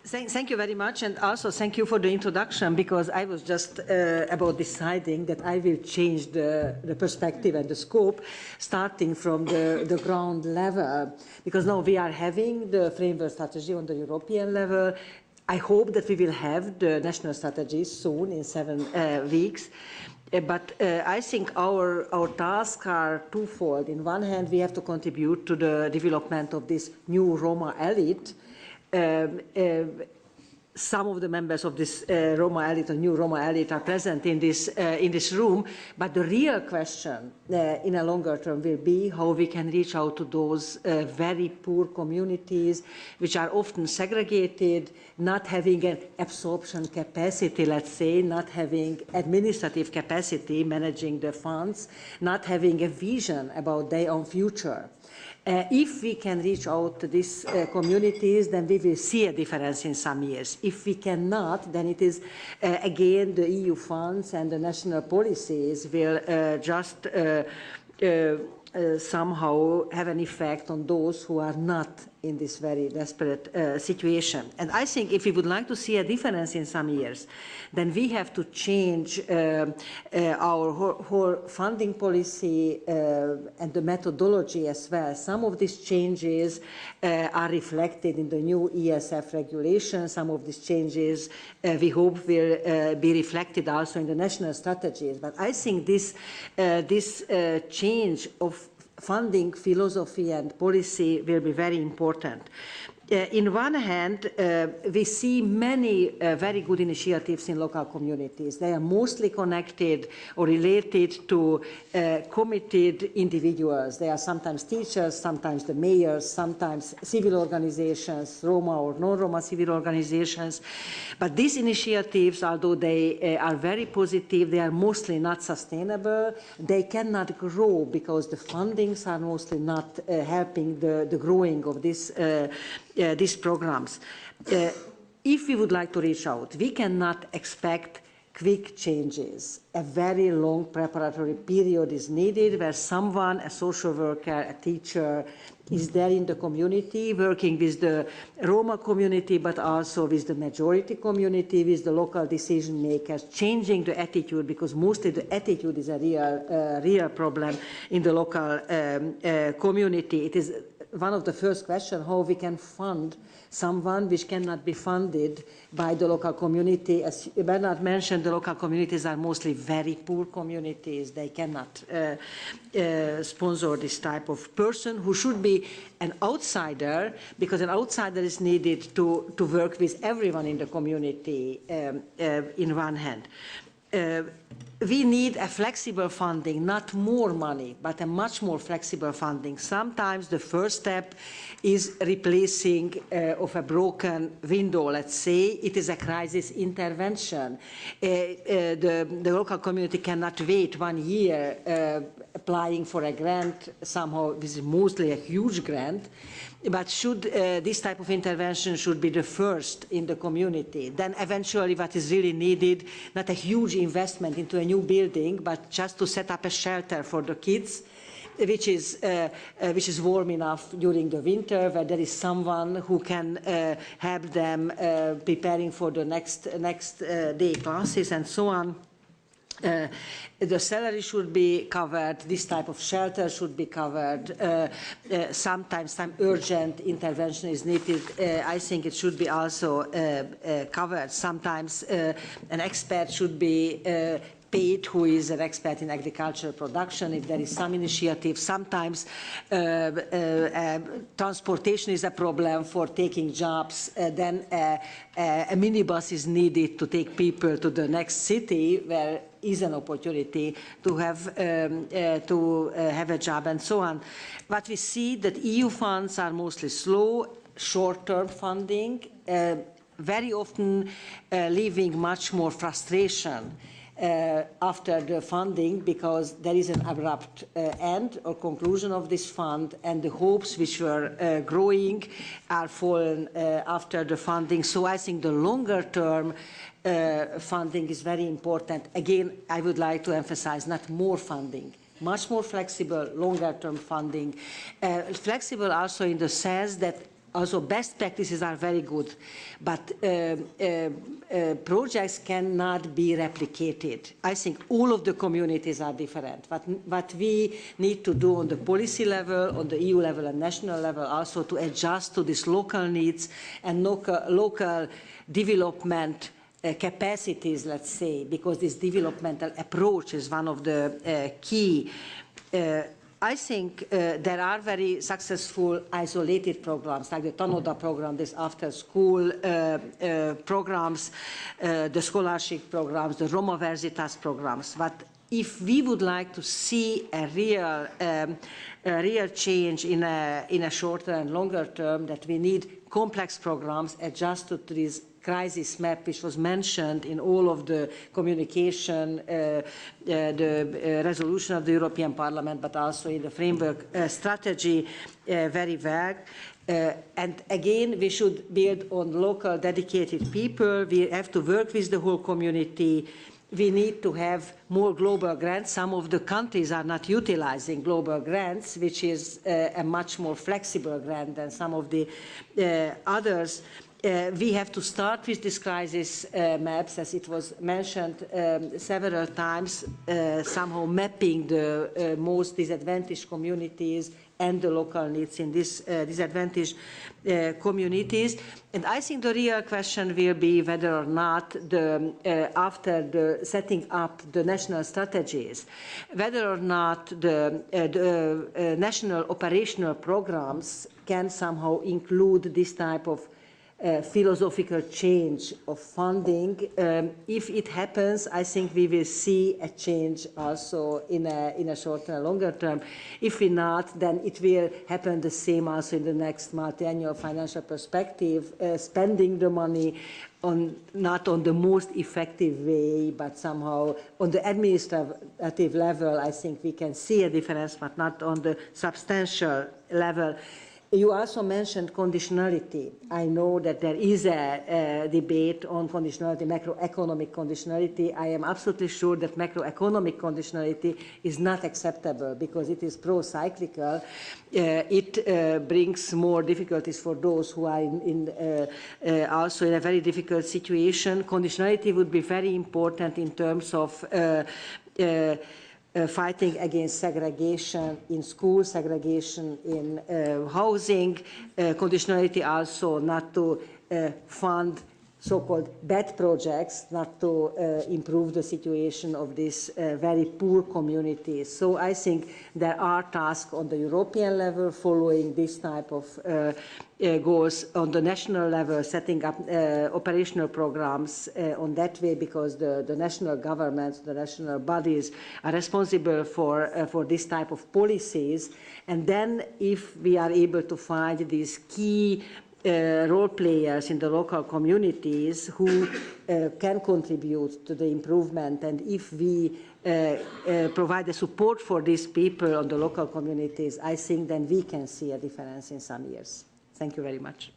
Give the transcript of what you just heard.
Thank you very much, and also thank you for the introduction, because I was just about deciding that I will change the perspective and the scope, starting from the ground level, because now we are having the framework strategy on the European level. I hope that we will have the national strategies soon, in 7 weeks. But I think our tasks are twofold. On one hand, we have to contribute to the development of this new Roma elite. Some of the members of this Roma elite, or new Roma elite, are present in this room, but the real question in a longer term will be how we can reach out to those very poor communities, which are often segregated, not having an absorption capacity, let's say, not having administrative capacity managing the funds, not having a vision about their own future. If we can reach out to these communities, then we will see a difference in some years. If we cannot, then it is, again, the EU funds and the national policies will just somehow have an effect on those who are not in this very desperate situation. And I think if we would like to see a difference in some years, then we have to change our whole funding policy and the methodology as well. Some of these changes are reflected in the new ESF regulation. Some of these changes we hope will be reflected also in the national strategies. But I think this change of funding philosophy and policy will be very important. In one hand, we see many very good initiatives in local communities. They are mostly connected or related to committed individuals. They are sometimes teachers, sometimes the mayors, sometimes civil organizations, Roma or non-Roma civil organizations. But these initiatives, although they are very positive, they are mostly not sustainable. They cannot grow because the fundings are mostly not helping the growing of these programs. If we would like to reach out, we cannot expect quick changes. A very long preparatory period is needed where someone, a social worker, a teacher, is there in the community, working with the Roma community, but also with the majority community, with the local decision makers, changing the attitude, because mostly the attitude is a real problem in the local community. It is one of the first questions, how we can fund someone which cannot be funded by the local community. As Bernard mentioned, the local communities are mostly very poor communities. They cannot sponsor this type of person who should be an outsider, because an outsider is needed to work with everyone in the community in one hand. We need a flexible funding, not more money, but a much more flexible funding. Sometimes the first step is replacing of a broken window, let's say. It is a crisis intervention. The local community cannot wait 1 year applying for a grant. Somehow this is mostly a huge grant. But this type of intervention should be the first in the community. Then eventually what is really needed, not a huge investment into a new building, but just to set up a shelter for the kids, which is warm enough during the winter, where there is someone who can help them preparing for the next day classes and so on. The salary should be covered, this type of shelter should be covered, sometimes some urgent intervention is needed. I think it should be also covered. Sometimes an expert should be paid who is an expert in agricultural production if there is some initiative. Sometimes transportation is a problem for taking jobs. Then a minibus is needed to take people to the next city where is an opportunity to have a job and so on. But we see that EU funds are mostly slow, short-term funding, very often leaving much more frustration after the funding, because there is an abrupt end or conclusion of this fund, and the hopes which were growing are fallen after the funding. So I think the longer term funding is very important. Again, I would like to emphasize not more funding, much more flexible, longer term funding. Flexible also in the sense that Also, best practices are very good, but projects cannot be replicated. I think all of the communities are different. What we need to do on the policy level, on the EU level and national level, also to adjust to these local needs and local development capacities, let's say, because this developmental approach is one of the key. I think there are very successful isolated programs, like the Tanoda program, this after-school programs, the scholarship programs, the Roma Versitas programs. But if we would like to see a real change in a shorter and longer term, that we need complex programs adjusted to this crisis map, which was mentioned in all of the communication, the resolution of the European Parliament, but also in the framework strategy very well. And again, we should build on local dedicated people. We have to work with the whole community. We need to have more global grants. Some of the countries are not utilizing global grants, which is a much more flexible grant than some of the others. We have to start with these crisis maps, as it was mentioned several times, somehow mapping the most disadvantaged communities and the local needs in these disadvantaged communities. And I think the real question will be whether or not, after the setting up the national strategies, whether or not the national operational programs can somehow include this type of philosophical change of funding. If it happens, I think we will see a change also in a short and longer term. If we not, then it will happen the same also in the next multi-annual financial perspective, spending the money not on the most effective way, but somehow on the administrative level. I think we can see a difference, but not on the substantial level. You also mentioned conditionality. I know that there is a debate on conditionality, macroeconomic conditionality. I am absolutely sure that macroeconomic conditionality is not acceptable because it is pro-cyclical. It brings more difficulties for those who are also in a very difficult situation. Conditionality would be very important in terms of fighting against segregation in schools, segregation in housing, conditionality also not to fund so-called bad projects, not to improve the situation of these very poor communities. So I think there are tasks on the European level following this type of goals, on the national level, setting up operational programs on that way, because the national governments, the national bodies are responsible for this type of policies. And then if we are able to find these key role players in the local communities who can contribute to the improvement, and if we provide the support for these people on the local communities, I think then we can see a difference in some years. Thank you very much.